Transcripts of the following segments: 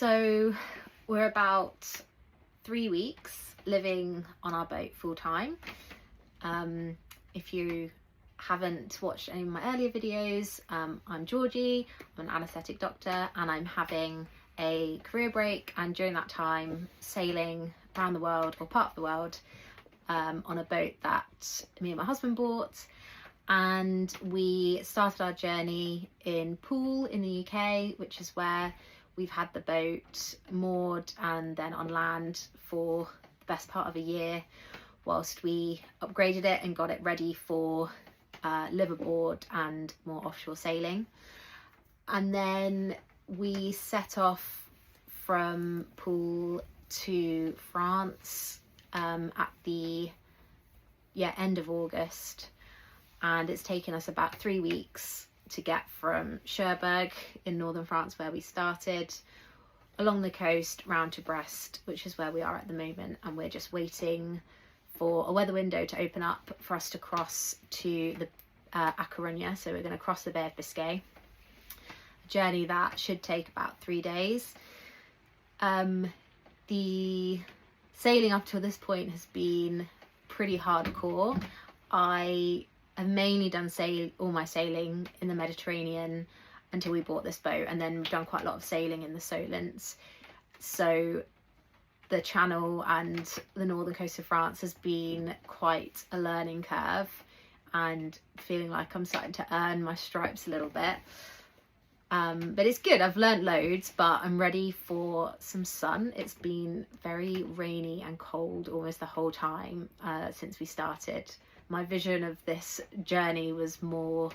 So we're about 3 weeks living on our boat full time. If you haven't watched any of my earlier videos, I'm Georgie, I'm an anaesthetic doctor, and I'm having a career break, and during that time sailing around the world, or part of the world, on a boat that me and my husband bought. And we started our journey in Poole in the UK, which is where we've had the boat moored and then on land for the best part of a year whilst we upgraded it and got it ready for Liveaboard and more offshore sailing. And then we set off from Poole to France at the end of August, and it's taken us about 3 weeks to get from Cherbourg in northern France, where we started, along the coast round to Brest, which is where we are at the moment, and we're just waiting for a weather window to open up for us to cross to the A Coruña. So we're going to cross the Bay of Biscay, a journey that should take about 3 days. The sailing up to this point has been pretty hardcore. I have mainly done all my sailing in the Mediterranean until we bought this boat, and then we've done quite a lot of sailing in the Solents. So the Channel and the northern coast of France has been quite a learning curve, and feeling like I'm starting to earn my stripes a little bit. But it's good. I've learnt loads, but I'm ready for some sun. It's been very rainy and cold almost the whole time since we started. My vision of this journey was more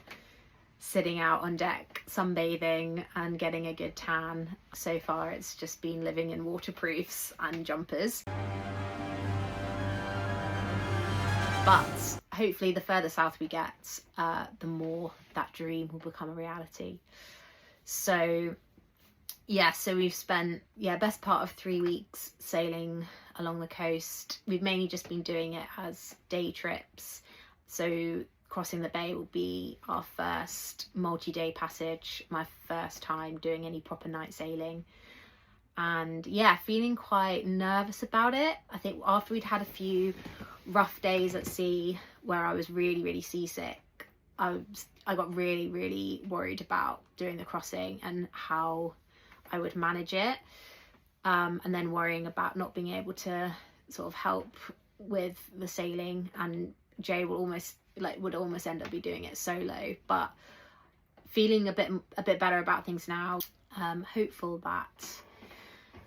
sitting out on deck, sunbathing and getting a good tan. So far it's just been living in waterproofs and jumpers. But hopefully the further south we get, the more that dream will become a reality. So we've spent best part of 3 weeks sailing along the coast. We've mainly just been doing it as day trips. So crossing the bay will be our first multi-day passage, my first time doing any proper night sailing. And feeling quite nervous about it. I think after we'd had a few rough days at sea where I was really, really seasick, I got really, really worried about doing the crossing and how I would manage it. And then worrying about not being able to sort of help with the sailing, and Jay would almost end up be doing it solo. But feeling a bit better about things now. Hopeful that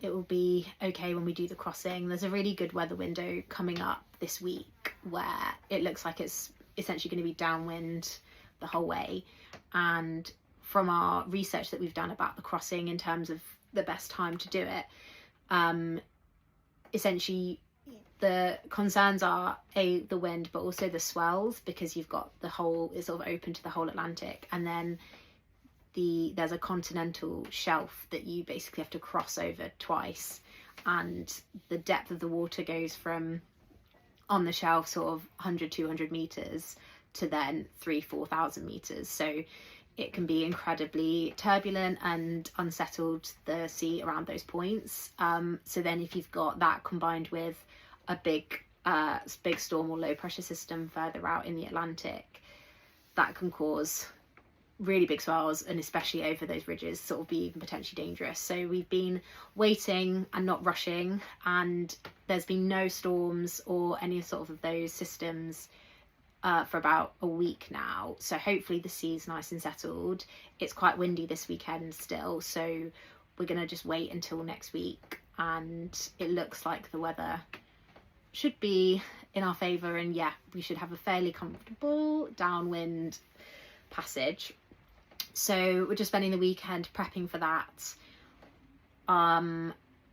it will be okay when we do the crossing. There's a really good weather window coming up this week where it looks like it's essentially going to be downwind the whole way. And from our research that we've done about the crossing in terms of the best time to do it, essentially the concerns are the wind, but also the swells, because you've got it's sort of open to the whole Atlantic, and then there's a continental shelf that you basically have to cross over twice, and the depth of the water goes from on the shelf sort of 100-200 meters to then 3,000-4,000 meters. So it can be incredibly turbulent and unsettled, the sea around those points. So then if you've got that combined with a big storm or low pressure system further out in the Atlantic, that can cause really big swells, and especially over those ridges sort of be even potentially dangerous. So we've been waiting and not rushing, and there's been no storms or any sort of those systems for about a week now. So hopefully the sea's nice and settled. It's quite windy this weekend still, so we're gonna just wait until next week, and it looks like the weather should be in our favour, and we should have a fairly comfortable downwind passage. So we're just spending the weekend prepping for that,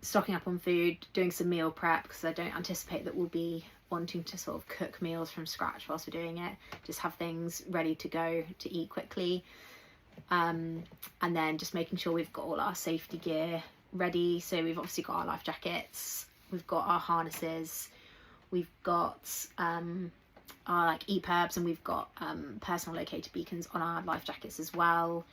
stocking up on food, doing some meal prep, because I don't anticipate that we'll be wanting to sort of cook meals from scratch whilst we're doing it. Just have things ready to go to eat quickly, and then just making sure we've got all our safety gear ready. So we've obviously got our life jackets, we've got our harnesses, we've got our EPIRBs, and we've got personal locator beacons on our life jackets as well.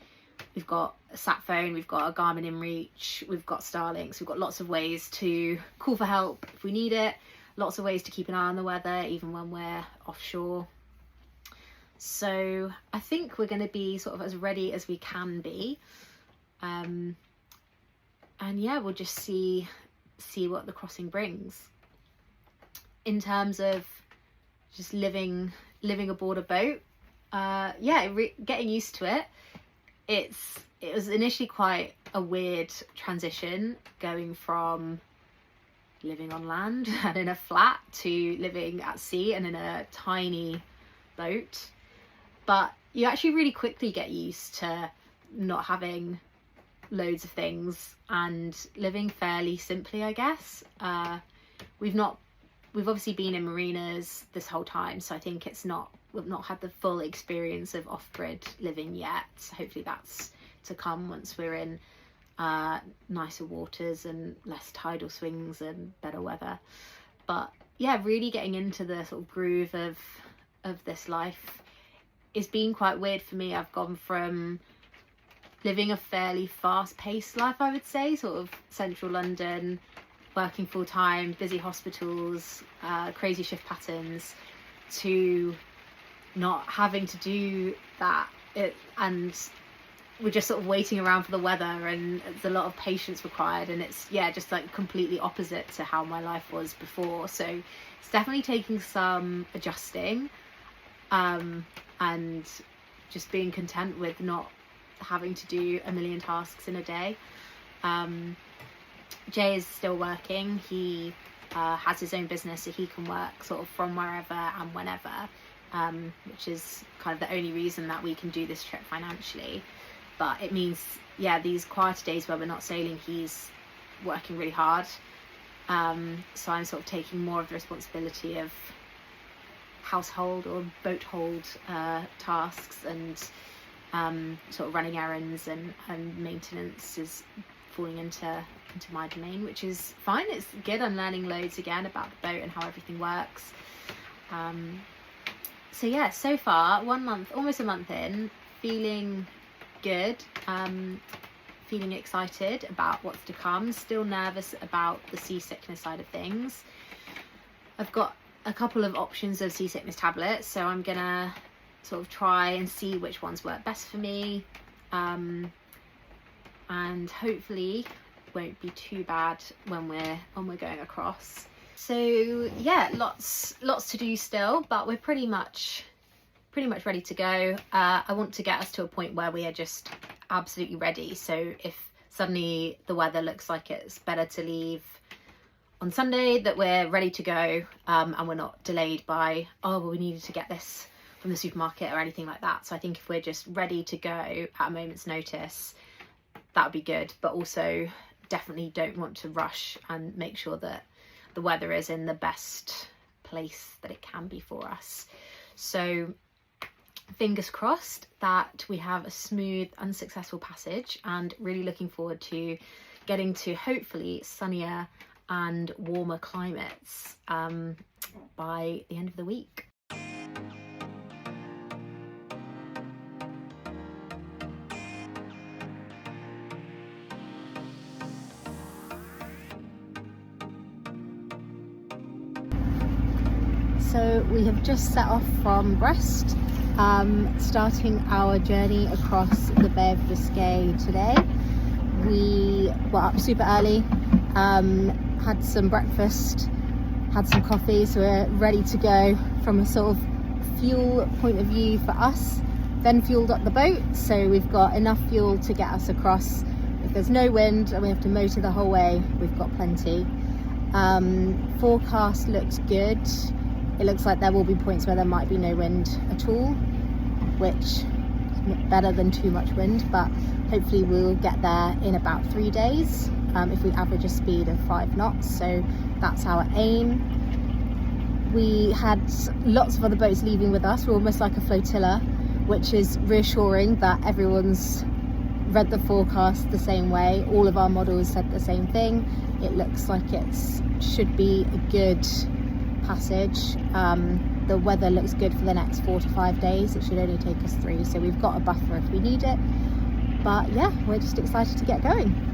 we've got a sat phone, we've got a Garmin InReach, we've got Starlinks, we've got lots of ways to call for help if we need it, lots of ways to keep an eye on the weather even when we're offshore. So I think we're going to be sort of as ready as we can be, and yeah, we'll just see what the crossing brings. In terms of just living aboard a boat, getting used to it. It was initially quite a weird transition, going from living on land and in a flat to living at sea and in a tiny boat. But you actually really quickly get used to not having loads of things and living fairly simply, I guess. We've obviously been in marinas this whole time, so I think we've not had the full experience of off-grid living yet. So hopefully that's to come once we're in nicer waters and less tidal swings and better weather. But yeah, really getting into the sort of groove of this life. It's been quite weird for me. I've gone from living a fairly fast-paced life, I would say, sort of central London, working full-time, busy hospitals, crazy shift patterns, to not having to do that. And we're just sort of waiting around for the weather, and there's a lot of patience required, and it's just like completely opposite to how my life was before. So it's definitely taking some adjusting, and just being content with not having to do a million tasks in a day. Jay is still working. He has his own business, so he can work sort of from wherever and whenever, which is kind of the only reason that we can do this trip financially. But it means, these quieter days where we're not sailing, he's working really hard. So I'm sort of taking more of the responsibility of household or boat hold tasks, and sort of running errands and maintenance is falling into my domain, which is fine. It's good. I'm learning loads again about the boat and how everything works. So yeah, so far, 1 month, almost a month in, feeling good, feeling excited about what's to come, still nervous about the seasickness side of things. I've got a couple of options of seasickness tablets, so I'm gonna sort of try and see which ones work best for me, and hopefully won't be too bad when we're going across. So yeah, lots to do still, but we're pretty much ready to go. I want to get us to a point where we are just absolutely ready. So if suddenly the weather looks like it's better to leave on Sunday, that we're ready to go, and we're not delayed by, we needed to get this from the supermarket or anything like that. So I think if we're just ready to go at a moment's notice, that would be good. But also definitely don't want to rush, and make sure that the weather is in the best place that it can be for us. So fingers crossed that we have a smooth, unsuccessful passage, and really looking forward to getting to hopefully sunnier and warmer climates by the end of the week. So we have just set off from Brest, starting our journey across the Bay of Biscay today. We were up super early, had some breakfast, had some coffee, so we're ready to go from a sort of fuel point of view for us. Then fueled up the boat, so we've got enough fuel to get us across. If there's no wind and we have to motor the whole way, we've got plenty. Forecast looks good. It looks like there will be points where there might be no wind at all, which is better than too much wind, but hopefully we'll get there in about 3 days, if we average a speed of 5 knots, so that's our aim. We had lots of other boats leaving with us. We're almost like a flotilla, which is reassuring that everyone's read the forecast the same way. All of our models said the same thing. It looks like it should be a good passage. The weather looks good for the next 4 to 5 days. It should only take us 3, so we've got a buffer if we need it. But yeah, we're just excited to get going.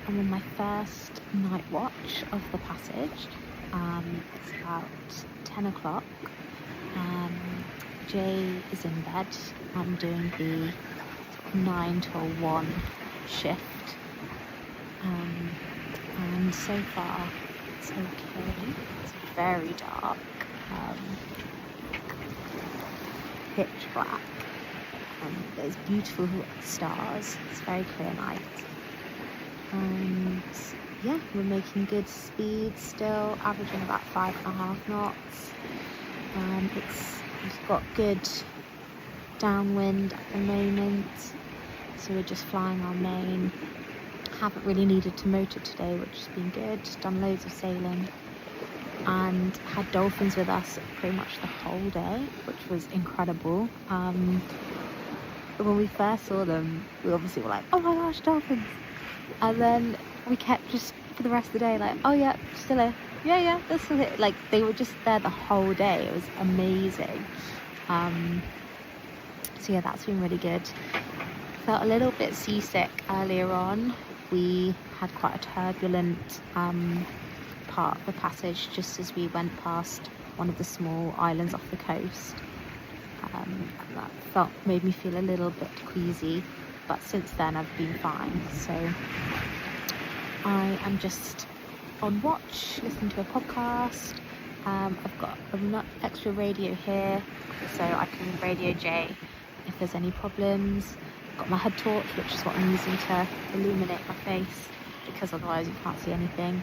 I'm on my first night watch of the passage. It's about 10 o'clock. Jay is in bed. I'm doing the 9 till 1 shift. And so far it's okay. It's very dark. Pitch black. There's beautiful stars. It's a very clear night. And yeah, we're making good speed still, averaging about 5.5 knots. It's got good downwind at the moment, so we're just flying our main. Haven't really needed to motor today, which has been good. Done loads of sailing and had dolphins with us pretty much the whole day, which was incredible. But when we first saw them, we obviously were like, oh my gosh, dolphins. And then we kept just for the rest of the day like, oh yeah, still here. Yeah, they're still here. Like, they were just there the whole day. It was amazing. So yeah, that's been really good. Felt a little bit seasick earlier on. We had quite a turbulent part of the passage just as we went past one of the small islands off the coast. And that made me feel a little bit queasy. But since then I've been fine, so I am just on watch, listening to a podcast. I've got an extra radio here, so I can radio Jay if there's any problems. I've got my head torch, which is what I'm using to illuminate my face, because otherwise you can't see anything.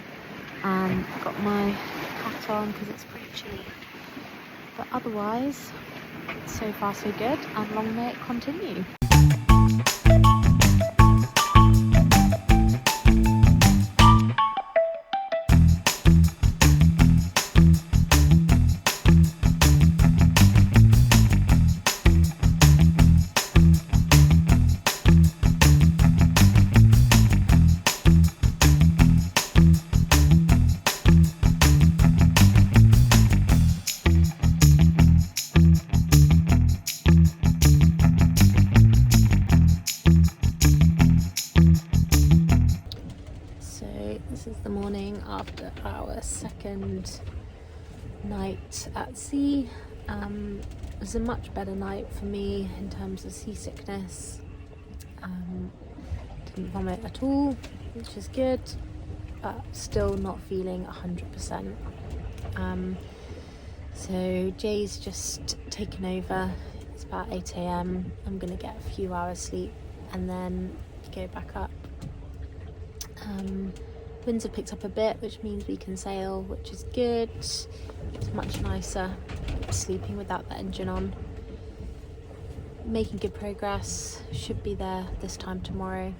And I've got my hat on because it's pretty chilly. But otherwise, so far so good, and long may it continue. This is the morning after our second night at sea. It was a much better night for me in terms of seasickness. Didn't vomit at all, which is good, but still not feeling 100%. So Jay's just taken over. It's about 8 a.m. I'm gonna get a few hours sleep and then go back up. Winds have picked up a bit, which means we can sail, which is good. It's much nicer sleeping without the engine on. Making good progress. Should be there this time tomorrow,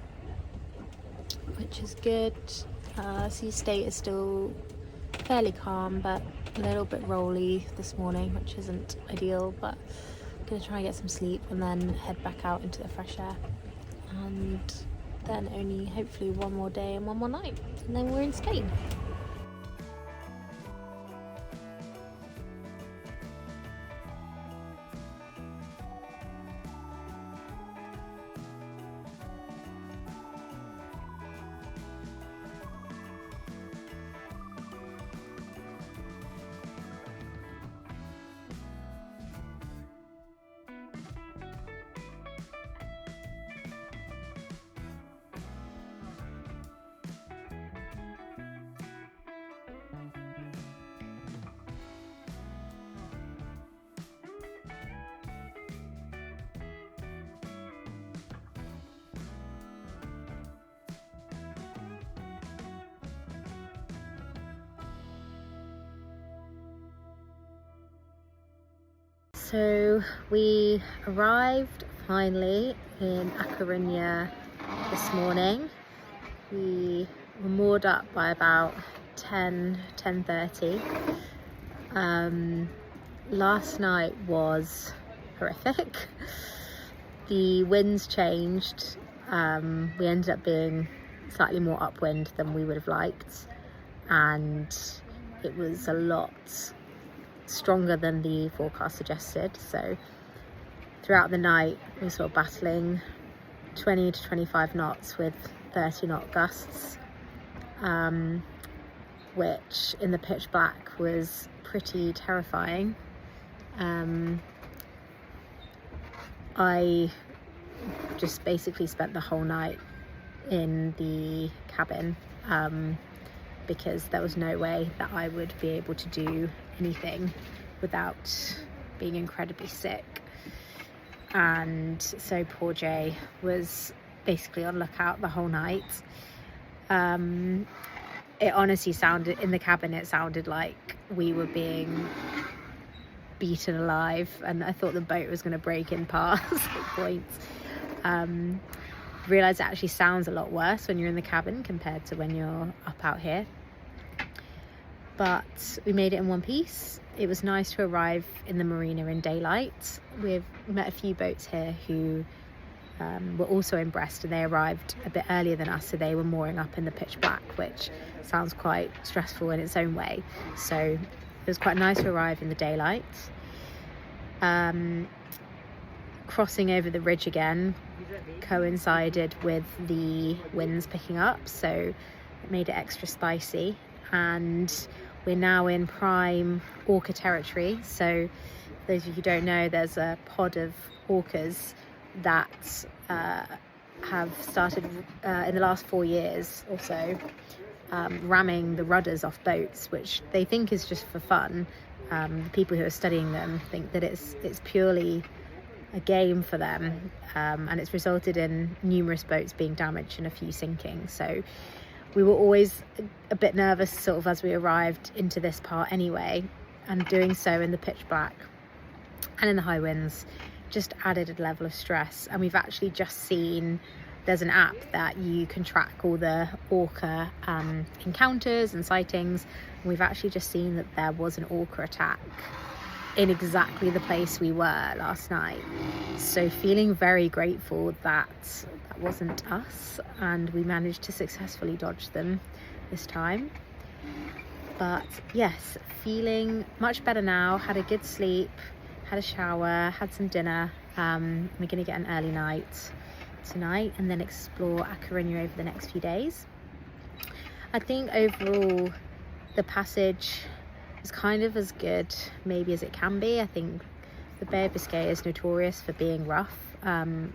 which is good. Sea state is still fairly calm, but a little bit rolly this morning, which isn't ideal, but I'm going to try and get some sleep and then head back out into the fresh air. And then only hopefully one more day and one more night, and then we're in Spain. So we arrived finally in A Coruña this morning. We were moored up by about 10:30. Last night was horrific. The winds changed. We ended up being slightly more upwind than we would have liked, and it was a lot stronger than the forecast suggested. So throughout the night we were sort of battling 20 to 25 knots with 30 knot gusts, which in the pitch black was pretty terrifying. I just basically spent the whole night in the cabin, because there was no way that I would be able to do anything without being incredibly sick. And so poor Jay was basically on lookout the whole night. It honestly sounded, in the cabin, it sounded like we were being beaten alive, and I thought the boat was going to break in parts at points. Realised it actually sounds a lot worse when you're in the cabin compared to when you're up out here. But we made it in one piece. It was nice to arrive in the marina in daylight. We've met a few boats here who were also in Brest, and they arrived a bit earlier than us, so they were mooring up in the pitch black, which sounds quite stressful in its own way. So it was quite nice to arrive in the daylight. Crossing over the ridge again coincided with the winds picking up, so it made it extra spicy. And we're now in prime orca territory. So those of you who don't know, there's a pod of orcas that have started in the last 4 years or so ramming the rudders off boats, which they think is just for fun. The people who are studying them think that it's purely a game for them, and it's resulted in numerous boats being damaged and a few sinking. So we were always a bit nervous sort of as we arrived into this part anyway, and doing so in the pitch black and in the high winds just added a level of stress. And we've actually just seen, there's an app that you can track all the orca encounters and sightings, and we've actually just seen that there was an orca attack in exactly the place we were last night. So feeling very grateful that that wasn't us, and we managed to successfully dodge them this time. But yes, feeling much better now. Had a good sleep, had a shower, had some dinner. We're gonna get an early night tonight and then explore A Coruña over the next few days. I think overall the passage is kind of as good maybe as it can be. I think the Bay of Biscay is notorious for being rough.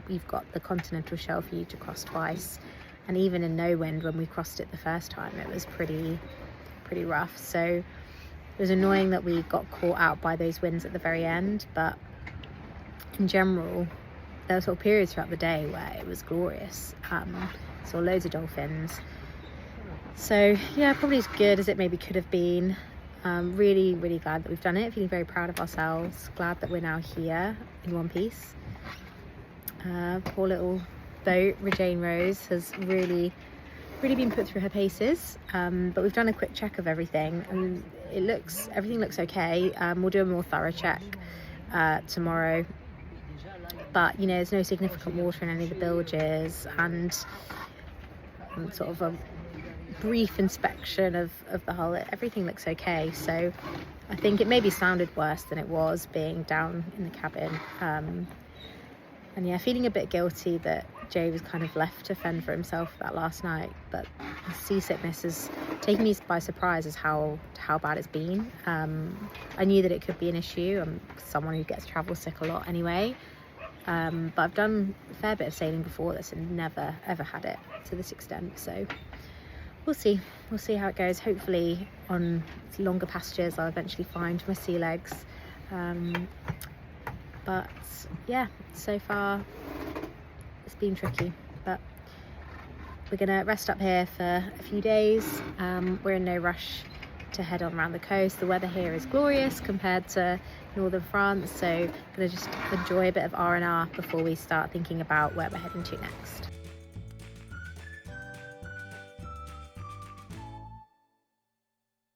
You've got the continental shelf for you to cross twice, and even in no wind, when we crossed it the first time, it was pretty rough. So it was annoying that we got caught out by those winds at the very end, but in general there were sort of periods throughout the day where it was glorious. Saw loads of dolphins. So yeah, probably as good as it maybe could have been. Really glad that we've done it, feeling very proud of ourselves, glad that we're now here in one piece. Poor little boat, Regine Rose, has really been put through her paces, but we've done a quick check of everything and everything looks okay. We'll do a more thorough check tomorrow, but you know, there's no significant water in any of the bilges, and sort of a brief inspection of the hull, everything looks okay. So I think it maybe sounded worse than it was being down in the cabin. And yeah, feeling a bit guilty that Jay was kind of left to fend for himself that last night, but seasickness has taken me by surprise as how bad it's been. I knew that it could be an issue. I'm someone who gets travel sick a lot anyway, but I've done a fair bit of sailing before this and never ever had it to this extent. So we'll see how it goes. Hopefully on longer passages I'll eventually find my sea legs, but yeah, so far it's been tricky, but we're gonna rest up here for a few days. We're in no rush to head on around the coast. The weather here is glorious compared to northern France, so I'm gonna just enjoy a bit of R&R before we start thinking about where we're heading to next.